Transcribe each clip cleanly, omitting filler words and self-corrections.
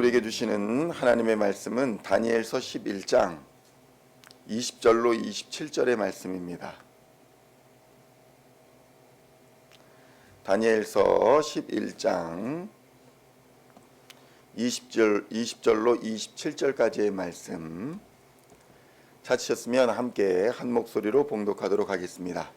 우리에게 주시는 하나님의 말씀은 다니엘서 11장 20절로 27절의 말씀입니다. 다니엘서 11장 20절로 27절까지의 말씀 찾으셨으면 함께 한 목소리로 봉독하도록 하겠습니다.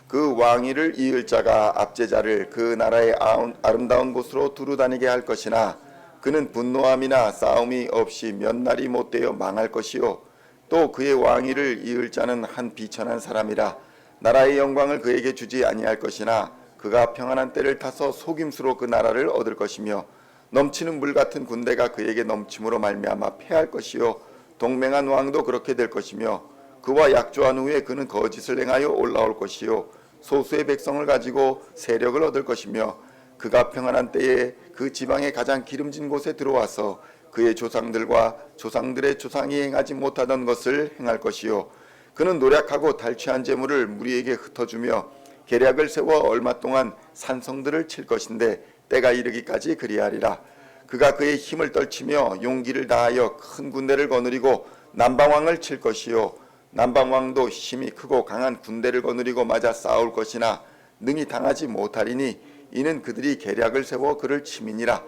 그 왕위를 이을 자가 압제자를 그 나라의 아름다운 곳으로 두루 다니게 할 것이나 그는 분노함이나 싸움이 없이 몇 날이 못되어 망할 것이요 또 그의 왕위를 이을 자는 한 비천한 사람이라 나라의 영광을 그에게 주지 아니할 것이나 그가 평안한 때를 타서 속임수로 그 나라를 얻을 것이며 넘치는 물 같은 군대가 그에게 넘침으로 말미암아 패할 것이요 동맹한 왕도 그렇게 될 것이며 그와 약조한 후에 그는 거짓을 행하여 올라올 것이요 소수의 백성을 가지고 세력을 얻을 것이며 그가 평안한 때에 그 지방의 가장 기름진 곳에 들어와서 그의 조상들과 조상들의 조상이 행하지 못하던 것을 행할 것이요 그는 노력하고 탈취한 재물을 무리에게 흩어주며 계략을 세워 얼마 동안 산성들을 칠 것인데 때가 이르기까지 그리하리라. 그가 그의 힘을 떨치며 용기를 다하여 큰 군대를 거느리고 남방왕을 칠 것이요 남방왕도 힘이 크고 강한 군대를 거느리고 맞아 싸울 것이나 능히 당하지 못하리니 이는 그들이 계략을 세워 그를 치민이라.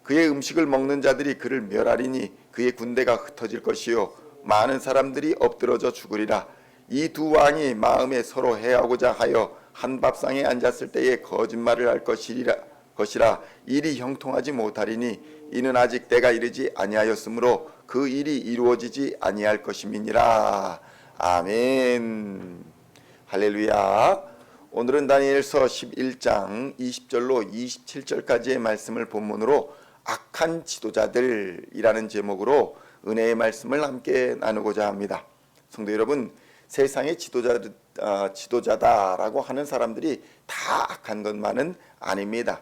그의 음식을 먹는 자들이 그를 멸하리니 그의 군대가 흩어질 것이요 많은 사람들이 엎드러져 죽으리라. 이 두 왕이 마음에 서로 해하고자 하여 한 밥상에 앉았을 때에 거짓말을 할 것이라 일이 형통하지 못하리니 이는 아직 때가 이르지 아니하였으므로 그 일이 이루어지지 아니할 것임이니라. 아멘. 할렐루야. 오늘은 다니엘서 11장 20절로 27절까지의 말씀을 본문으로 악한 지도자들이라는 제목으로 은혜의 말씀을 함께 나누고자 합니다. 성도 여러분, 세상의 지도자다라고 하는 사람들이 다 악한 것만은 아닙니다.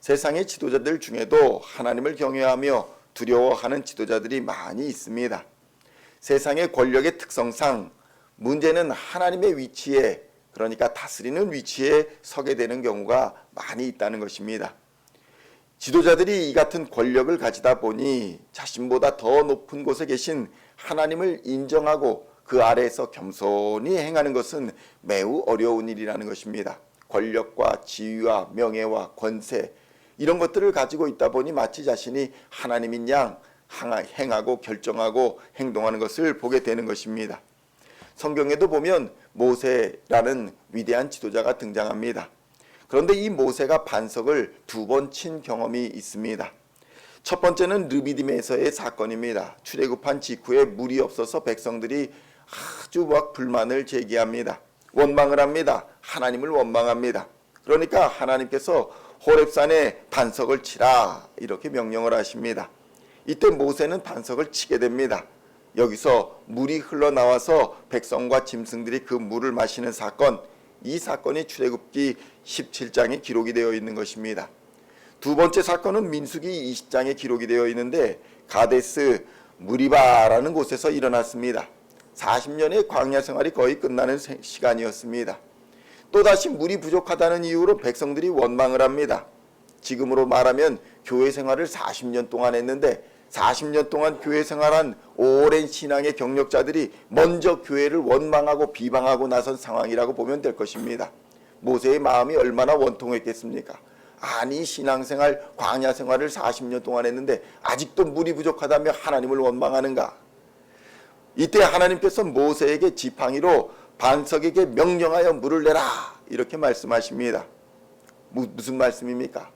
세상의 지도자들 중에도 하나님을 경외하며 두려워하는 지도자들이 많이 있습니다. 세상의 권력의 특성상 문제는 하나님의 위치에, 그러니까 다스리는 위치에 서게 되는 경우가 많이 있다는 것입니다. 지도자들이 이 같은 권력을 가지다 보니 자신보다 더 높은 곳에 계신 하나님을 인정하고 그 아래에서 겸손히 행하는 것은 매우 어려운 일이라는 것입니다. 권력과 지위와 명예와 권세 이런 것들을 가지고 있다 보니 마치 자신이 하나님인 양 행하고 결정하고 행동하는 것을 보게 되는 것입니다. 성경에도 보면 모세라는 위대한 지도자가 등장합니다. 그런데 이 모세가 반석을 2번 친 경험이 있습니다. 첫 번째는 르비딤에서의 사건입니다. 출애굽한 직후에 물이 없어서 백성들이 아주 불만을 제기합니다. 원망을 합니다. 하나님을 원망합니다. 그러니까 하나님께서 호렙산에 반석을 치라 이렇게 명령을 하십니다. 이때 모세는 반석을 치게 됩니다. 여기서 물이 흘러나와서 백성과 짐승들이 그 물을 마시는 사건, 이 사건이 출애굽기 17장에 기록이 되어 있는 것입니다. 두 번째 사건은 민수기 20장에 기록이 되어 있는데 가데스 무리바라는 곳에서 일어났습니다. 40년의 광야 생활이 거의 끝나는 시간이었습니다. 또다시 물이 부족하다는 이유로 백성들이 원망을 합니다. 지금으로 말하면 교회 생활을 40년 동안 했는데 40년 동안 교회 생활한 오랜 신앙의 경력자들이 먼저 교회를 원망하고 비방하고 나선 상황이라고 보면 될 것입니다. 모세의 마음이 얼마나 원통했겠습니까? 아니 신앙생활, 광야생활을 40년 동안 했는데 아직도 물이 부족하다며 하나님을 원망하는가? 이때 하나님께서 모세에게 지팡이로 반석에게 명령하여 물을 내라 이렇게 말씀하십니다. 무슨 말씀입니까?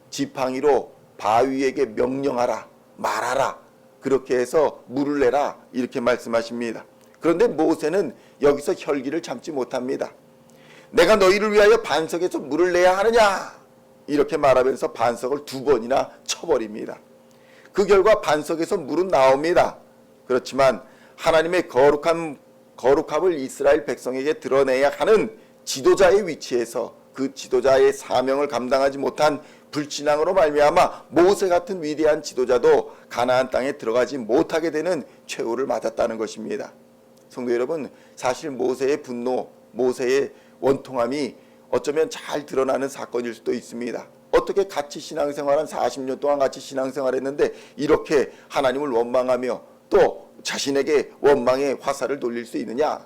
지팡이로 바위에게 명령하라, 말하라, 그렇게 해서 물을 내라 이렇게 말씀하십니다. 그런데 모세는 여기서 혈기를 참지 못합니다. 내가 너희를 위하여 반석에서 물을 내야 하느냐 이렇게 말하면서 반석을 2번이나 쳐버립니다. 그 결과 반석에서 물은 나옵니다. 그렇지만 하나님의 거룩함을 이스라엘 백성에게 드러내야 하는 지도자의 위치에서 그 지도자의 사명을 감당하지 못한 불신앙으로 말미암아 모세 같은 위대한 지도자도 가나안 땅에 들어가지 못하게 되는 최후를 맞았다는 것입니다. 성도 여러분, 사실 모세의 분노, 모세의 원통함이 어쩌면 잘 드러나는 사건일 수도 있습니다. 어떻게 같이 신앙생활한 40년 동안 같이 신앙생활했는데 이렇게 하나님을 원망하며 또 자신에게 원망의 화살을 돌릴 수 있느냐?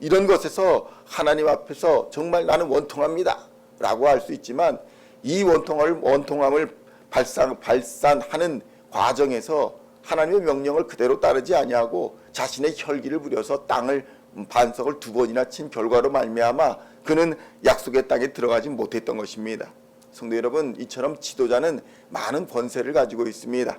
이런 것에서 하나님 앞에서 정말 나는 원통합니다 라고 할 수 있지만 이 원통함을 발산하는 과정에서 하나님의 명령을 그대로 따르지 아니하고 자신의 혈기를 부려서 반석을 2번이나 친 결과로 말미암아 그는 약속의 땅에 들어가지 못했던 것입니다. 성도 여러분, 이처럼 지도자는 많은 권세를 가지고 있습니다.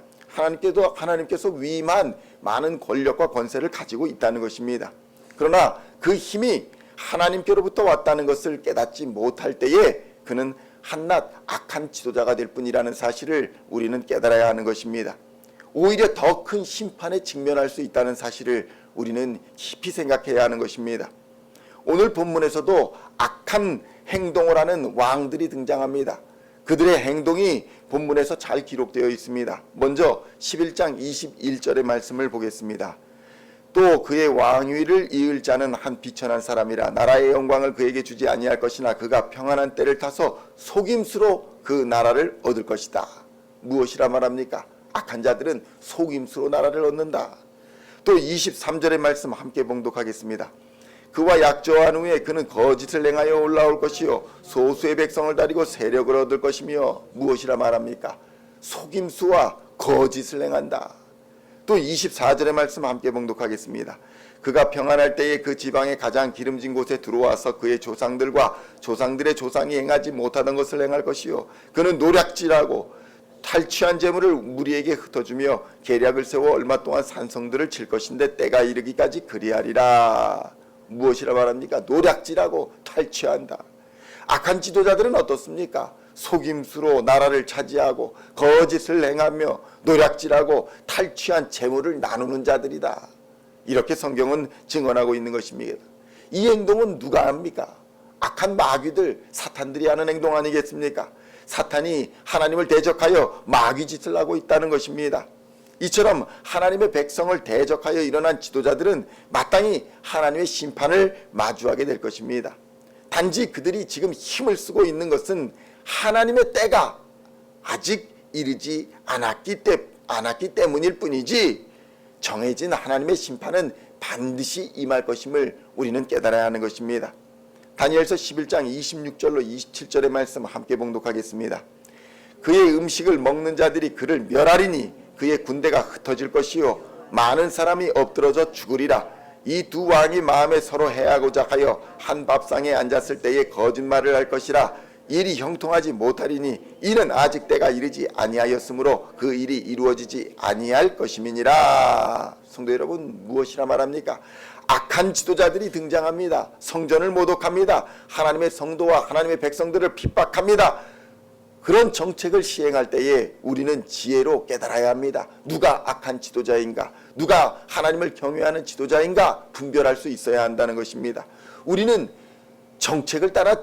하나님께서 위임한 많은 권력과 권세를 가지고 있다는 것입니다. 그러나 그 힘이 하나님께로부터 왔다는 것을 깨닫지 못할 때에 그는 한낱 악한 지도자가 될 뿐이라는 사실을 우리는 깨달아야 하는 것입니다. 오히려 더 큰 심판에 직면할 수 있다는 사실을 우리는 깊이 생각해야 하는 것입니다. 오늘 본문에서도 악한 행동을 하는 왕들이 등장합니다. 그들의 행동이 본문에서 잘 기록되어 있습니다. 먼저 11장 21절의 말씀을 보겠습니다. 또 그의 왕위를 이을 자는 한 비천한 사람이라 나라의 영광을 그에게 주지 아니할 것이나 그가 평안한 때를 타서 속임수로 그 나라를 얻을 것이다. 무엇이라 말합니까? 악한 자들은 속임수로 나라를 얻는다. 또 23절의 말씀 함께 봉독하겠습니다. 그와 약조한 후에 그는 거짓을 행하여 올라올 것이요 소수의 백성을 다리고 세력을 얻을 것이며 무엇이라 말합니까? 속임수와 거짓을 행한다. 또 24절의 말씀 함께 봉독하겠습니다. 그가 평안할 때에 그 지방의 가장 기름진 곳에 들어와서 그의 조상들과 조상들의 조상이 행하지 못하던 것을 행할 것이요 그는 노략질하고 탈취한 재물을 무리에게 흩어주며 계략을 세워 얼마 동안 산성들을 칠 것인데 때가 이르기까지 그리하리라. 무엇이라 말합니까? 노략질하고 탈취한다. 악한 지도자들은 어떻습니까? 속임수로 나라를 차지하고 거짓을 행하며 노략질하고 탈취한 재물을 나누는 자들이다. 이렇게 성경은 증언하고 있는 것입니다. 이 행동은 누가 합니까? 악한 마귀들, 사탄들이 하는 행동 아니겠습니까? 사탄이 하나님을 대적하여 마귀짓을 하고 있다는 것입니다. 이처럼 하나님의 백성을 대적하여 일어난 지도자들은 마땅히 하나님의 심판을 마주하게 될 것입니다. 단지 그들이 지금 힘을 쓰고 있는 것은 하나님의 때가 아직 이르지 않았기 때문일 뿐이지 정해진 하나님의 심판은 반드시 임할 것임을 우리는 깨달아야 하는 것입니다. 다니엘서 11장 26절로 27절의 말씀 함께 봉독하겠습니다. 그의 음식을 먹는 자들이 그를 멸하리니 그의 군대가 흩어질 것이요 많은 사람이 엎드러져 죽으리라. 이 두 왕이 마음에 서로 해하고자 하여 한 밥상에 앉았을 때에 거짓말을 할 것이라. 일이 형통하지 못하리니 이는 아직 때가 이르지 아니하였으므로 그 일이 이루어지지 아니할 것임이니라. 성도 여러분, 무엇이라 말합니까? 악한 지도자들이 등장합니다. 성전을 모독합니다. 하나님의 성도와 하나님의 백성들을 핍박합니다. 그런 정책을 시행할 때에 우리는 지혜로 깨달아야 합니다. 누가 악한 지도자인가, 누가 하나님을 경외하는 지도자인가 분별할 수 있어야 한다는 것입니다. 우리는 정책을 따라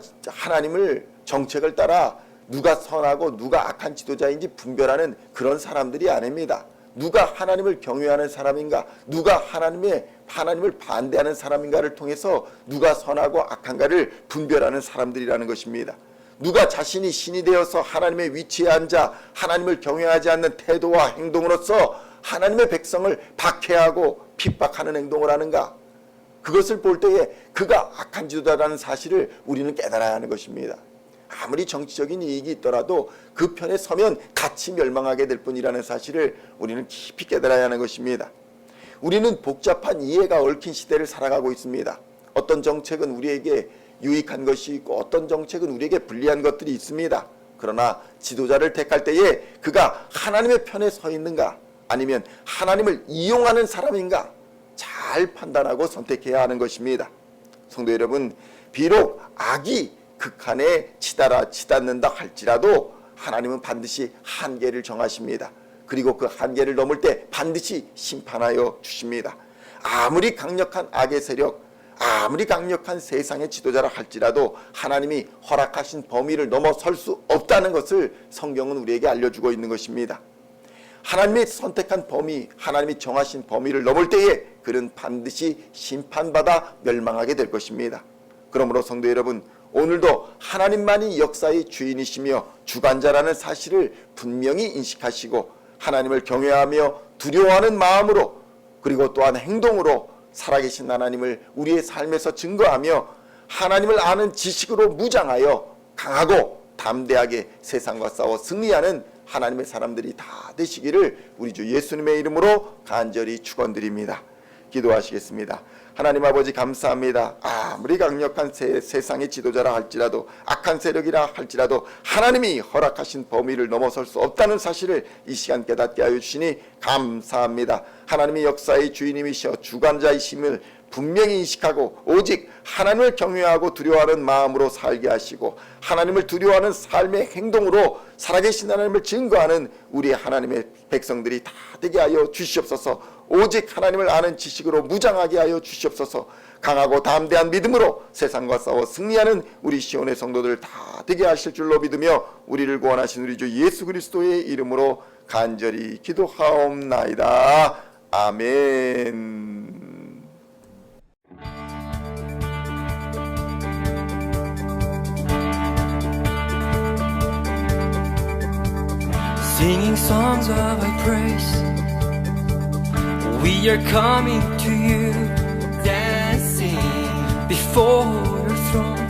누가 선하고 누가 악한 지도자인지 분별하는 그런 사람들이 아닙니다. 누가 하나님을 경외하는 사람인가, 누가 하나님을 반대하는 사람인가를 통해서 누가 선하고 악한가를 분별하는 사람들이라는 것입니다. 누가 자신이 신이 되어서 하나님의 위치에 앉아 하나님을 경외하지 않는 태도와 행동으로서 하나님의 백성을 박해하고 핍박하는 행동을 하는가, 그것을 볼 때에 그가 악한 지도자라는 사실을 우리는 깨달아야 하는 것입니다. 아무리 정치적인 이익이 있더라도 그 편에 서면 같이 멸망하게 될 뿐이라는 사실을 우리는 깊이 깨달아야 하는 것입니다. 우리는 복잡한 이해가 얽힌 시대를 살아가고 있습니다. 어떤 정책은 우리에게 유익한 것이 있고 어떤 정책은 우리에게 불리한 것들이 있습니다. 그러나 지도자를 택할 때에 그가 하나님의 편에 서 있는가, 아니면 하나님을 이용하는 사람인가 잘 판단하고 선택해야 하는 것입니다. 성도 여러분, 비록 악이 극한에 치닫는다 할지라도 하나님은 반드시 한계를 정하십니다. 그리고 그 한계를 넘을 때 반드시 심판하여 주십니다. 아무리 강력한 악의 세력, 아무리 강력한 세상의 지도자라 할지라도 하나님이 허락하신 범위를 넘어설 수 없다는 것을 성경은 우리에게 알려주고 있는 것입니다. 하나님이 선택한 범위, 하나님이 정하신 범위를 넘을 때에 그는 반드시 심판받아 멸망하게 될 것입니다. 그러므로 성도 여러분, 오늘도 하나님만이 역사의 주인이시며 주관자라는 사실을 분명히 인식하시고 하나님을 경외하며 두려워하는 마음으로 그리고 또한 행동으로 살아계신 하나님을 우리의 삶에서 증거하며 하나님을 아는 지식으로 무장하여 강하고 담대하게 세상과 싸워 승리하는 하나님의 사람들이 다 되시기를 우리 주 예수님의 이름으로 간절히 축원드립니다. 기도하시겠습니다. 하나님 아버지 감사합니다. 아무리 강력한 세상의 지도자라 할지라도 악한 세력이라 할지라도 하나님이 허락하신 범위를 넘어설 수 없다는 사실을 이 시간 깨닫게 하여 주시니 감사합니다. 하나님이 역사의 주인님이시여 주관자이심을 분명히 인식하고 오직 하나님을 경외하고 두려워하는 마음으로 살게 하시고 하나님을 두려워하는 삶의 행동으로 살아계신 하나님을 증거하는 우리 하나님의 백성들이 다 되게 하여 주시옵소서. 오직 하나님을 아는 지식으로 무장하게 하여 주시옵소서. 강하고 담대한 믿음으로 세상과 싸워 승리하는 우리 시온의 성도들 다 되게 하실 줄로 믿으며 우리를 구원하신 우리 주 예수 그리스도의 이름으로 간절히 기도하옵나이다. 아멘. Singing songs of thy praise, we are coming to you, dancing before your throne.